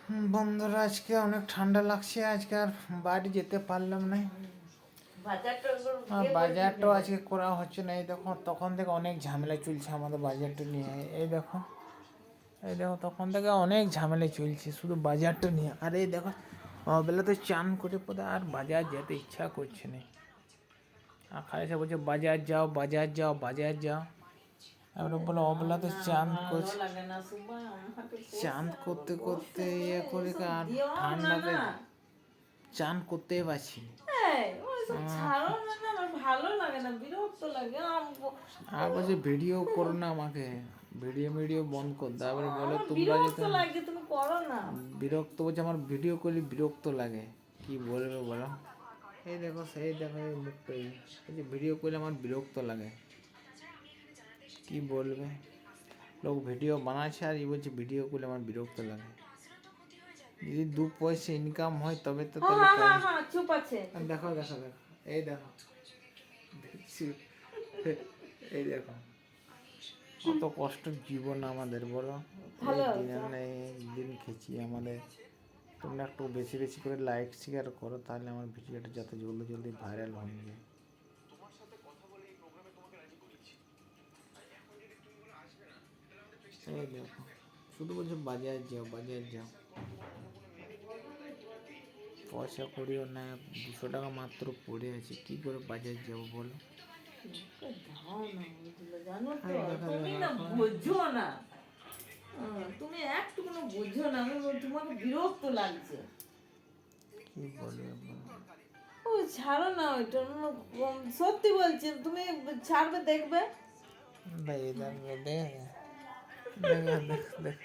বন্ধুরা, আজকে অনেক ঠান্ডা লাগছে, আজকে আর বাড়ি যেতে পারলাম না। বাজারটাও আজকে করা হচ্ছে না। এই দেখো, তখন থেকে অনেক ঝামেলা চলছে আমাদের বাজারটা নিয়ে। এই দেখো, এই দেখো, তখন থেকে অনেক ঝামেলা চলছে শুধু বাজারটা নিয়ে। আর এই দেখো, বেলা তো চান করে পরে আর বাজার যেতে ইচ্ছা করছে না। আর খালি সে বলছে বাজার যাও, বাজার যাও, বাজার যাও। এবারে বলো অবেলা তো চান করছে, চান করতে করতে ইয়ে করে আর ঠান্ডাতে চান করতেই পারছি না। আর বলছে ভিডিও করো না, আমাকে ভিডিও বন্ধ কর দাও। এবারে বলো তোমরা যে তুমি করো না, বিরক্ত বলছে আমার ভিডিও করলে বিরক্ত লাগে। কি বলবে বলো? এই দেখো, সেই দেখো এই মুখটা, এই যে ভিডিও করলে আমার বিরক্ত লাগে। কি বলবে? লোক ভিডিও বানাচ্ছে আর এই বলছে ভিডিও করলে আমার বিরক্ত লাগে। যদি 2 পয়সা ইনকাম হয় তবে তো চুপ আছে। দেখো দেখো দেখো, এই দেখো, এই দেখো, কত কষ্ট জীবন আমাদের বলো। দিন খেছি আমাদের। তোমরা একটু বেশি বেশি করে লাইক শেয়ার করো, তাহলে আমার ভিডিওটা যাতে জলদি জলদি ভাইরাল হয়ে যায়। এই দেখো, শুধু বলছো বাজার যাও, বাজার যাও। পয়সা করিও না, 200 টাকা মাত্র পড়ে আছে, কি করে বাজার যাবো বলো? তুমি একটু কোনো বুঝো না, তোমাকে বিরক্ত লাগছে। কি বলবে? ও ছাড়ো না ওইটা, সত্যি বলছি, তুমি ছাড়বে দেখবে। দেখ দেখ দেখ দেখ।